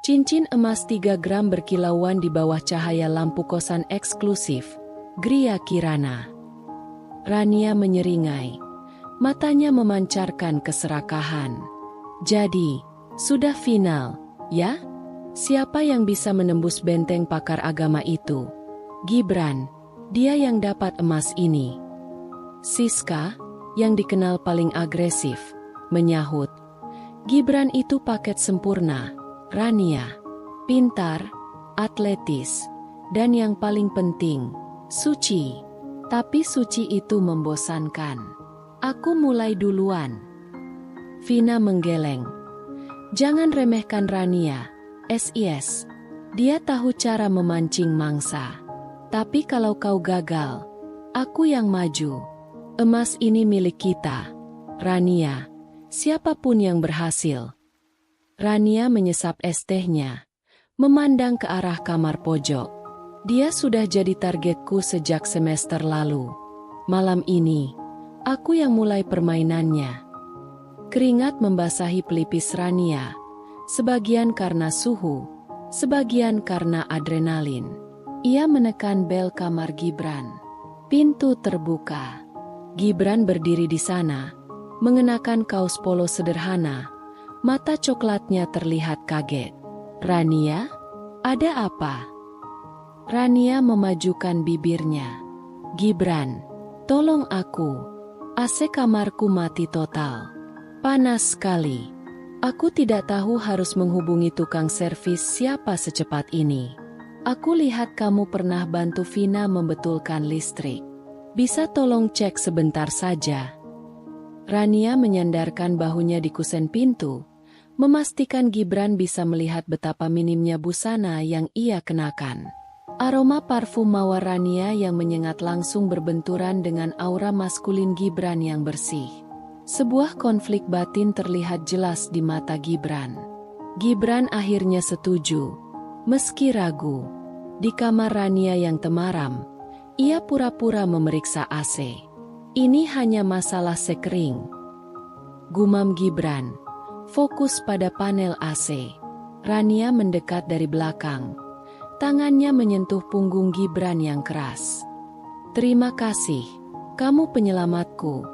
Cincin emas 3 gram berkilauan di bawah cahaya lampu kosan eksklusif, Gria Kirana. Rania menyeringai. Matanya memancarkan keserakahan. Jadi, sudah final, ya? Siapa yang bisa menembus benteng pakar agama itu? Gibran, dia yang dapat emas ini. Siska, yang dikenal paling agresif, menyahut. Gibran itu paket sempurna, Rania. Pintar, atletis, dan yang paling penting, suci. Tapi suci itu membosankan. Aku mulai duluan. Vina menggeleng. Jangan remehkan Rania, SIS. Dia tahu cara memancing mangsa. Tapi kalau kau gagal, aku yang maju. Emas ini milik kita. Rania, siapapun yang berhasil. Rania menyesap es tehnya, memandang ke arah kamar pojok. Dia sudah jadi targetku sejak semester lalu. Malam ini, aku yang mulai permainannya. Keringat membasahi pelipis Rania, sebagian karena suhu, sebagian karena adrenalin. Ia menekan bel kamar Gibran. Pintu terbuka. Gibran berdiri di sana, mengenakan kaos polo sederhana. Mata coklatnya terlihat kaget. Rania, ada apa? Rania memajukan bibirnya. Gibran, tolong aku. AC kamarku mati total. Panas sekali. Aku tidak tahu harus menghubungi tukang servis siapa secepat ini. Aku lihat kamu pernah bantu Vina membetulkan listrik. Bisa tolong cek sebentar saja? Rania menyandarkan bahunya di kusen pintu, memastikan Gibran bisa melihat betapa minimnya busana yang ia kenakan. Aroma parfum mawar Rania yang menyengat langsung berbenturan dengan aura maskulin Gibran yang bersih. Sebuah konflik batin terlihat jelas di mata Gibran. Gibran akhirnya setuju, meski ragu. Di kamar Rania yang temaram, ia pura-pura memeriksa AC. Ini hanya masalah sekering. Gumam Gibran, fokus pada panel AC. Rania mendekat dari belakang. Tangannya menyentuh punggung Gibran yang keras. Terima kasih, kamu penyelamatku,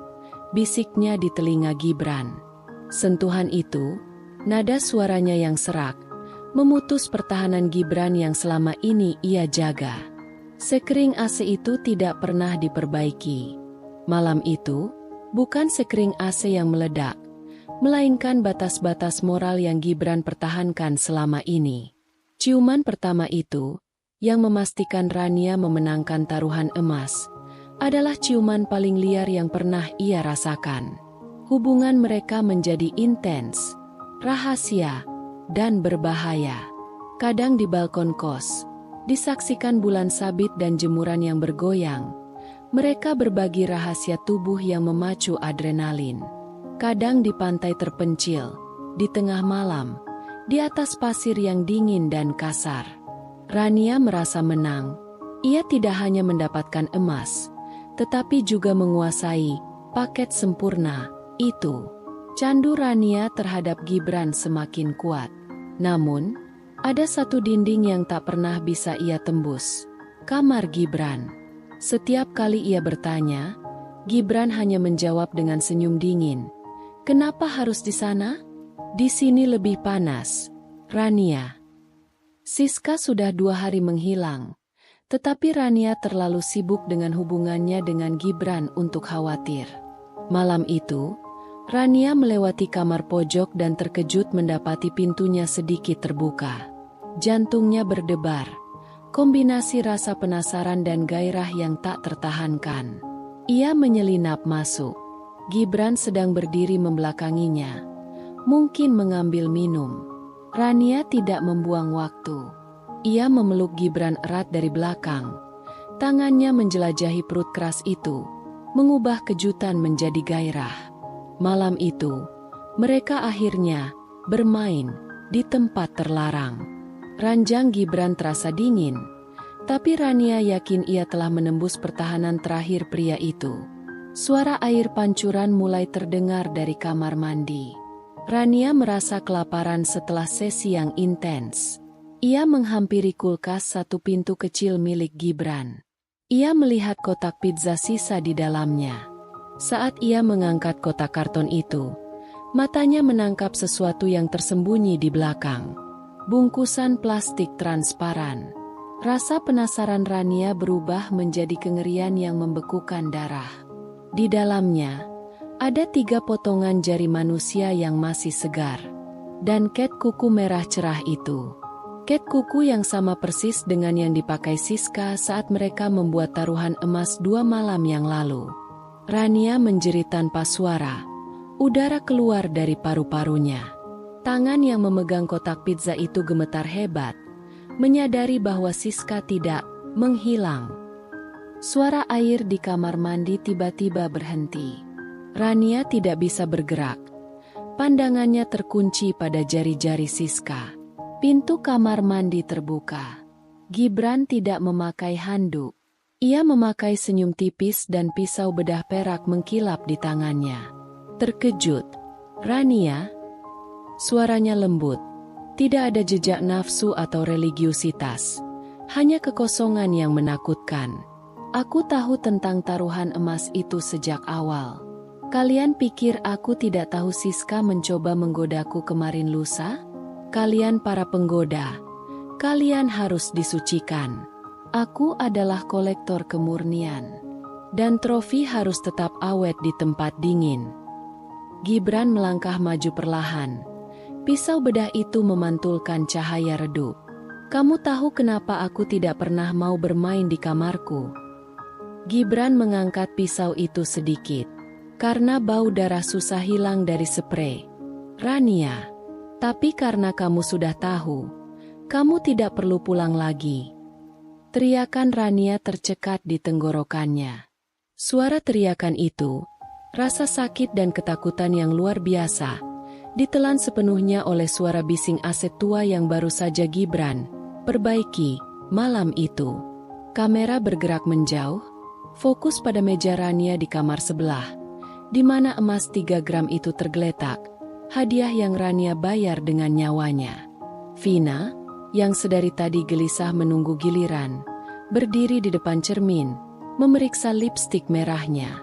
bisiknya di telinga Gibran. Sentuhan itu, nada suaranya yang serak, memutus pertahanan Gibran yang selama ini ia jaga. Sekring AC itu tidak pernah diperbaiki. Malam itu, bukan sekring AC yang meledak, melainkan batas-batas moral yang Gibran pertahankan selama ini. Ciuman pertama itu, yang memastikan Rania memenangkan taruhan emas, adalah ciuman paling liar yang pernah ia rasakan. Hubungan mereka menjadi intens, rahasia, dan berbahaya. Kadang di balkon kos, disaksikan bulan sabit dan jemuran yang bergoyang, mereka berbagi rahasia tubuh yang memacu adrenalin. Kadang di pantai terpencil, di tengah malam, di atas pasir yang dingin dan kasar. Rania merasa menang. Ia tidak hanya mendapatkan emas, tetapi juga menguasai paket sempurna itu. Candu Rania terhadap Gibran semakin kuat. Namun, ada satu dinding yang tak pernah bisa ia tembus. Kamar Gibran. Setiap kali ia bertanya, Gibran hanya menjawab dengan senyum dingin. Kenapa harus di sana? Di sini lebih panas, Rania. Siska sudah 2 hari menghilang, tetapi Rania terlalu sibuk dengan hubungannya dengan Gibran untuk khawatir. Malam itu, Rania melewati kamar pojok dan terkejut mendapati pintunya sedikit terbuka. Jantungnya berdebar, kombinasi rasa penasaran dan gairah yang tak tertahankan. Ia menyelinap masuk. Gibran sedang berdiri membelakanginya. Mungkin mengambil minum. Rania tidak membuang waktu. Ia memeluk Gibran erat dari belakang. Tangannya menjelajahi perut keras itu, mengubah kejutan menjadi gairah. Malam itu, mereka akhirnya bermain di tempat terlarang. Ranjang Gibran terasa dingin, tapi Rania yakin ia telah menembus pertahanan terakhir pria itu. Suara air pancuran mulai terdengar dari kamar mandi. Rania merasa kelaparan setelah sesi yang intens. Ia menghampiri kulkas satu pintu kecil milik Gibran. Ia melihat kotak pizza sisa di dalamnya. Saat ia mengangkat kotak karton itu, matanya menangkap sesuatu yang tersembunyi di belakang. Bungkusan plastik transparan. Rasa penasaran Rania berubah menjadi kengerian yang membekukan darah. Di dalamnya, ada 3 potongan jari manusia yang masih segar. Dan ket kuku merah cerah itu. Ket kuku yang sama persis dengan yang dipakai Siska saat mereka membuat taruhan emas 2 malam yang lalu. Rania menjerit tanpa suara. Udara keluar dari paru-parunya. Tangan yang memegang kotak pizza itu gemetar hebat, menyadari bahwa Siska tidak menghilang. Suara air di kamar mandi tiba-tiba berhenti. Rania tidak bisa bergerak. Pandangannya terkunci pada jari-jari Siska. Pintu kamar mandi terbuka. Gibran tidak memakai handuk. Ia memakai senyum tipis dan pisau bedah perak mengkilap di tangannya. Terkejut, "Rania?" Suaranya lembut. Tidak ada jejak nafsu atau religiusitas. Hanya kekosongan yang menakutkan. "Aku tahu tentang taruhan emas itu sejak awal. Kalian pikir aku tidak tahu Siska mencoba menggodaku kemarin lusa? Kalian para penggoda. Kalian harus disucikan. Aku adalah kolektor kemurnian. Dan trofi harus tetap awet di tempat dingin." Gibran melangkah maju perlahan. Pisau bedah itu memantulkan cahaya redup. "Kamu tahu kenapa aku tidak pernah mau bermain di kamarku?" Gibran mengangkat pisau itu sedikit. "Karena bau darah susah hilang dari sprei, Rania. Tapi karena kamu sudah tahu, kamu tidak perlu pulang lagi." Teriakan Rania tercekat di tenggorokannya. Suara teriakan itu, rasa sakit dan ketakutan yang luar biasa, ditelan sepenuhnya oleh suara bising aset tua yang baru saja Gibran perbaiki malam itu. Kamera bergerak menjauh, fokus pada meja Rania di kamar sebelah, di mana emas 3 gram itu tergeletak, hadiah yang Rania bayar dengan nyawanya. Vina, yang sedari tadi gelisah menunggu giliran, berdiri di depan cermin, memeriksa lipstik merahnya.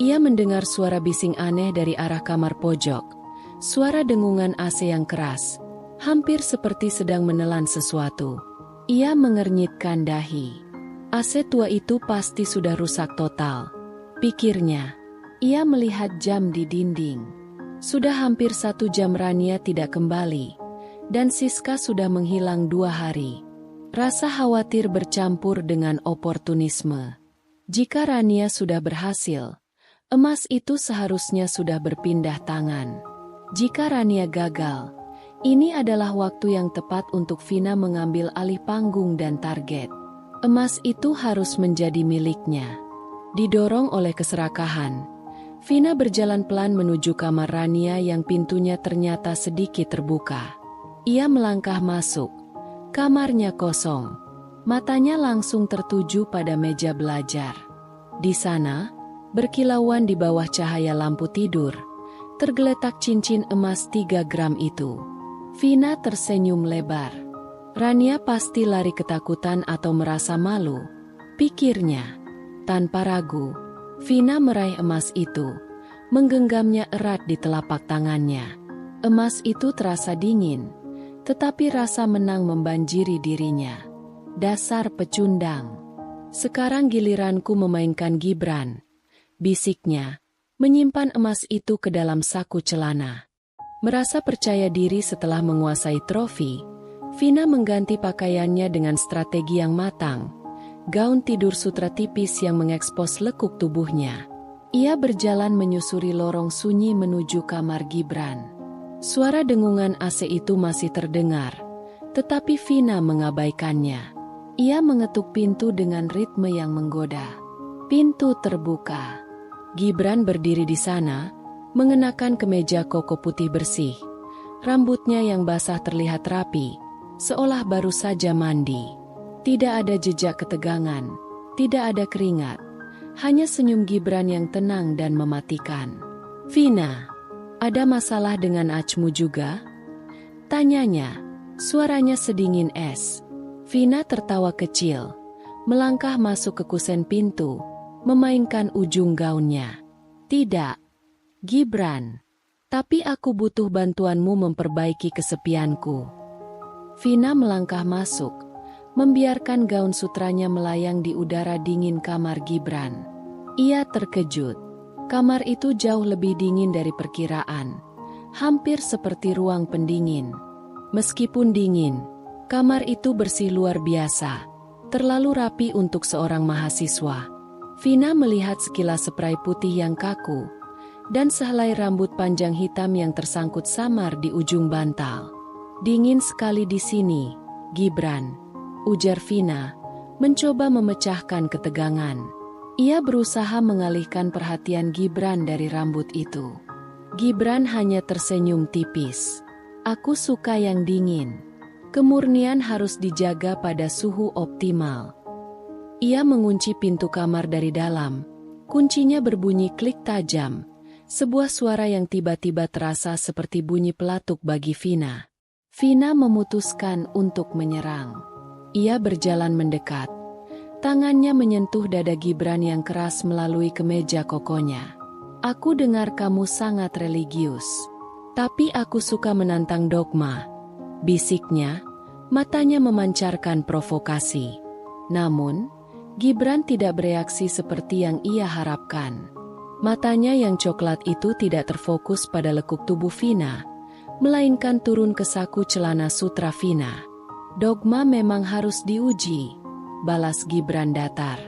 Ia mendengar suara bising aneh dari arah kamar pojok. Suara dengungan AC yang keras, hampir seperti sedang menelan sesuatu. Ia mengernyitkan dahi. AC tua itu pasti sudah rusak total, pikirnya. Ia melihat jam di dinding. Sudah hampir 1 jam Rania tidak kembali, dan Siska sudah menghilang 2 hari. Rasa khawatir bercampur dengan oportunisme. Jika Rania sudah berhasil, emas itu seharusnya sudah berpindah tangan. Jika Rania gagal, ini adalah waktu yang tepat untuk Vina mengambil alih panggung dan target. Emas itu harus menjadi miliknya. Didorong oleh keserakahan, Vina berjalan pelan menuju kamar Rania yang pintunya ternyata sedikit terbuka. Ia melangkah masuk. Kamarnya kosong. Matanya langsung tertuju pada meja belajar. Di sana, berkilauan di bawah cahaya lampu tidur, tergeletak cincin emas 3 gram itu. Vina tersenyum lebar. Rania pasti lari ketakutan atau merasa malu, pikirnya. Tanpa ragu, Vina meraih emas itu, menggenggamnya erat di telapak tangannya. Emas itu terasa dingin, tetapi rasa menang membanjiri dirinya. "Dasar pecundang. Sekarang giliranku memainkan Gibran," bisiknya, menyimpan emas itu ke dalam saku celana. Merasa percaya diri setelah menguasai trofi, Vina mengganti pakaiannya dengan strategi yang matang. Gaun tidur sutra tipis yang mengekspos lekuk tubuhnya. Ia berjalan menyusuri lorong sunyi menuju kamar Gibran. Suara dengungan AC itu masih terdengar, tetapi Vina mengabaikannya. Ia mengetuk pintu dengan ritme yang menggoda. Pintu terbuka. Gibran berdiri di sana, mengenakan kemeja koko putih bersih. Rambutnya yang basah terlihat rapi, seolah baru saja mandi. Tidak ada jejak ketegangan, tidak ada keringat, hanya senyum Gibran yang tenang dan mematikan. "Vina, Ada masalah dengan Acmu juga? Tanyanya, suaranya sedingin es. Vina tertawa kecil, melangkah masuk ke kusen pintu, memainkan ujung gaunnya. Tidak, Gibran. Tapi aku butuh bantuanmu memperbaiki kesepianku. Vina melangkah masuk, membiarkan gaun sutranya melayang di udara dingin kamar Gibran. Ia terkejut. Kamar itu jauh lebih dingin dari perkiraan, hampir seperti ruang pendingin. Meskipun dingin, kamar itu bersih luar biasa, terlalu rapi untuk seorang mahasiswa. Vina melihat sekilas spray putih yang kaku, dan sehelai rambut panjang hitam yang tersangkut samar di ujung bantal. Dingin sekali di sini, Gibran, ujar Vina, mencoba memecahkan ketegangan. Ia berusaha mengalihkan perhatian Gibran dari rambut itu. Gibran hanya tersenyum tipis. Aku suka yang dingin. Kemurnian harus dijaga pada suhu optimal. Ia mengunci pintu kamar dari dalam. Kuncinya berbunyi klik tajam. Sebuah suara yang tiba-tiba terasa seperti bunyi pelatuk bagi Vina. Vina memutuskan untuk menyerang. Ia berjalan mendekat. Tangannya menyentuh dada Gibran yang keras melalui kemeja kokonya. Aku dengar kamu sangat religius. Tapi aku suka menantang dogma. Bisiknya, matanya memancarkan provokasi. Namun, Gibran tidak bereaksi seperti yang ia harapkan. Matanya yang coklat itu tidak terfokus pada lekuk tubuh Vina, melainkan turun ke saku celana sutra Vina. Dogma memang harus diuji, balas Gibran datar.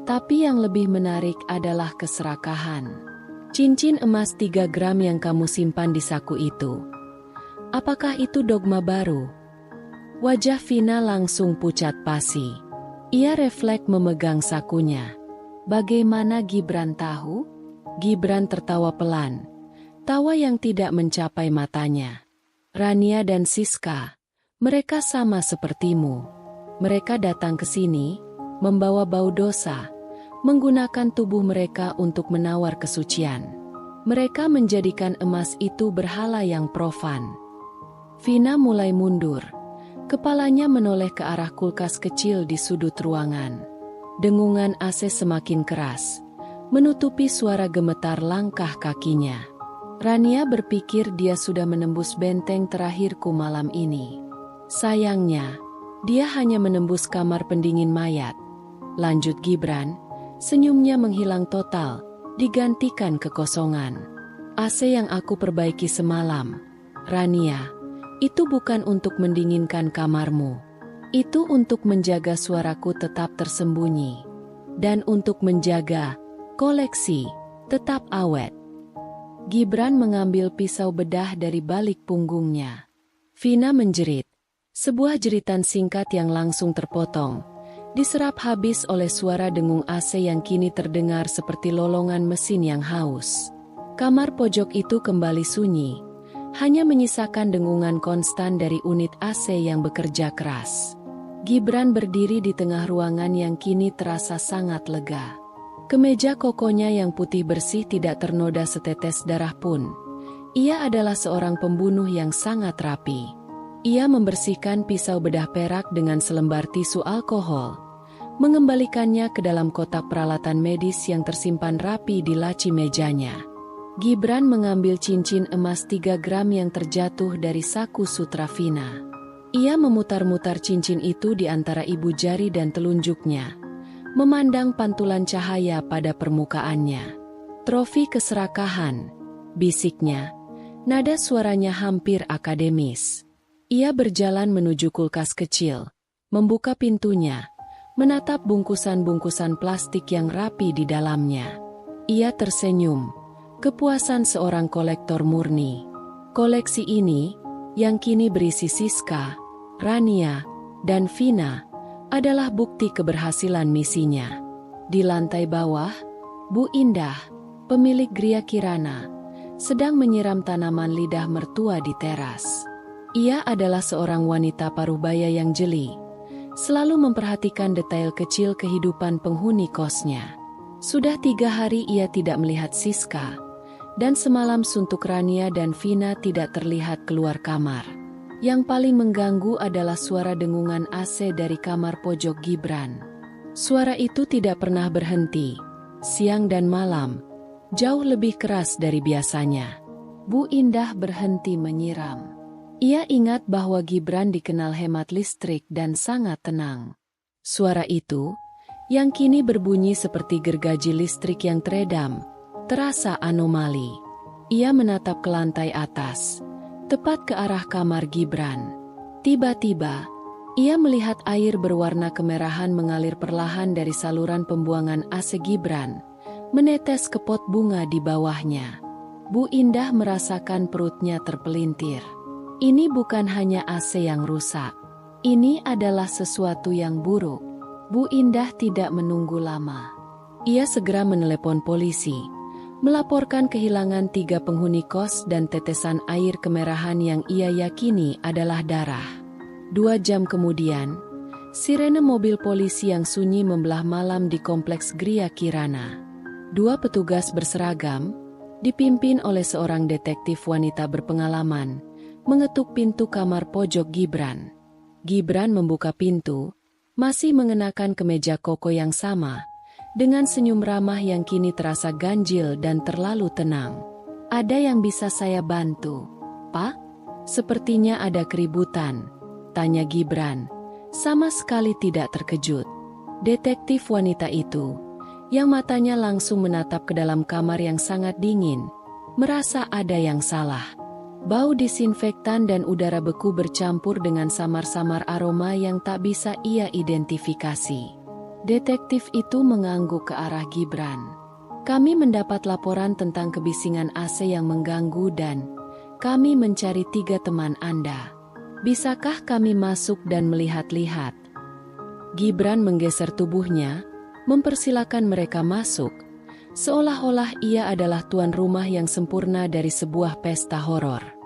Tapi yang lebih menarik adalah keserakahan. Cincin emas 3 gram yang kamu simpan di saku itu. Apakah itu dogma baru? Wajah Vina langsung pucat pasi. Ia refleks memegang sakunya. Bagaimana Gibran tahu? Gibran tertawa pelan. Tawa yang tidak mencapai matanya. Rania dan Siska, mereka sama sepertimu. Mereka datang ke sini, membawa bau dosa, menggunakan tubuh mereka untuk menawar kesucian. Mereka menjadikan emas itu berhala yang profan. Vina mulai mundur. Kepalanya menoleh ke arah kulkas kecil di sudut ruangan. Dengungan AC semakin keras, menutupi suara gemetar langkah kakinya. Rania berpikir dia sudah menembus benteng terakhirku malam ini. Sayangnya, dia hanya menembus kamar pendingin mayat. Lanjut Gibran, senyumnya menghilang total, digantikan kekosongan. AC yang aku perbaiki semalam, Rania, itu bukan untuk mendinginkan kamarmu. Itu untuk menjaga suaraku tetap tersembunyi. Dan untuk menjaga koleksi tetap awet. Gibran mengambil pisau bedah dari balik punggungnya. Vina menjerit. Sebuah jeritan singkat yang langsung terpotong, diserap habis oleh suara dengung AC yang kini terdengar seperti lolongan mesin yang haus. Kamar pojok itu kembali sunyi, hanya menyisakan dengungan konstan dari unit AC yang bekerja keras. Gibran berdiri di tengah ruangan yang kini terasa sangat lega. Kemeja kokonya yang putih bersih tidak ternoda setetes darah pun. Ia adalah seorang pembunuh yang sangat rapi. Ia membersihkan pisau bedah perak dengan selembar tisu alkohol, mengembalikannya ke dalam kotak peralatan medis yang tersimpan rapi di laci mejanya. Gibran mengambil cincin emas 3 gram yang terjatuh dari saku sutra Vina. Ia memutar-mutar cincin itu di antara ibu jari dan telunjuknya, memandang pantulan cahaya pada permukaannya. Trofi keserakahan, bisiknya, nada suaranya hampir akademis. Ia berjalan menuju kulkas kecil, membuka pintunya, menatap bungkusan-bungkusan plastik yang rapi di dalamnya. Ia tersenyum, kepuasan seorang kolektor murni. Koleksi ini, yang kini berisi Siska, Rania, dan Vina, adalah bukti keberhasilan misinya. Di lantai bawah, Bu Indah, pemilik Gria Kirana, sedang menyiram tanaman lidah mertua di teras. Ia adalah seorang wanita paruhbaya yang jeli, selalu memperhatikan detail kecil kehidupan penghuni kosnya. Sudah 3 hari ia tidak melihat Siska. Dan semalam suntuk Rania dan Vina tidak terlihat keluar kamar. Yang paling mengganggu adalah suara dengungan AC dari kamar pojok Gibran. Suara itu tidak pernah berhenti, siang dan malam, jauh lebih keras dari biasanya. Bu Indah berhenti menyiram. Ia ingat bahwa Gibran dikenal hemat listrik dan sangat tenang. Suara itu, yang kini berbunyi seperti gergaji listrik yang teredam, terasa anomali. Ia menatap ke lantai atas, tepat ke arah kamar Gibran. Tiba-tiba, ia melihat air berwarna kemerahan mengalir perlahan dari saluran pembuangan AC Gibran, menetes ke pot bunga di bawahnya. Bu Indah merasakan perutnya terpelintir. Ini bukan hanya AC yang rusak. Ini adalah sesuatu yang buruk. Bu Indah tidak menunggu lama. Ia segera menelepon polisi, melaporkan kehilangan 3 penghuni kos dan tetesan air kemerahan yang ia yakini adalah darah. 2 jam kemudian, sirene mobil polisi yang sunyi membelah malam di kompleks Gria Kirana. 2 petugas berseragam, dipimpin oleh seorang detektif wanita berpengalaman, mengetuk pintu kamar pojok Gibran. Gibran membuka pintu, masih mengenakan kemeja koko yang sama, dengan senyum ramah yang kini terasa ganjil dan terlalu tenang. "Ada yang bisa saya bantu, Pak?" "Sepertinya ada keributan," tanya Gibran, sama sekali tidak terkejut. Detektif wanita itu, yang matanya langsung menatap ke dalam kamar yang sangat dingin, merasa ada yang salah. Bau disinfektan dan udara beku bercampur dengan samar-samar aroma yang tak bisa ia identifikasi. Detektif itu mengangguk ke arah Gibran. "Kami mendapat laporan tentang kebisingan AC yang mengganggu dan kami mencari 3 teman Anda. Bisakah kami masuk dan melihat-lihat?" Gibran menggeser tubuhnya, mempersilakan mereka masuk, seolah-olah ia adalah tuan rumah yang sempurna dari sebuah pesta horor.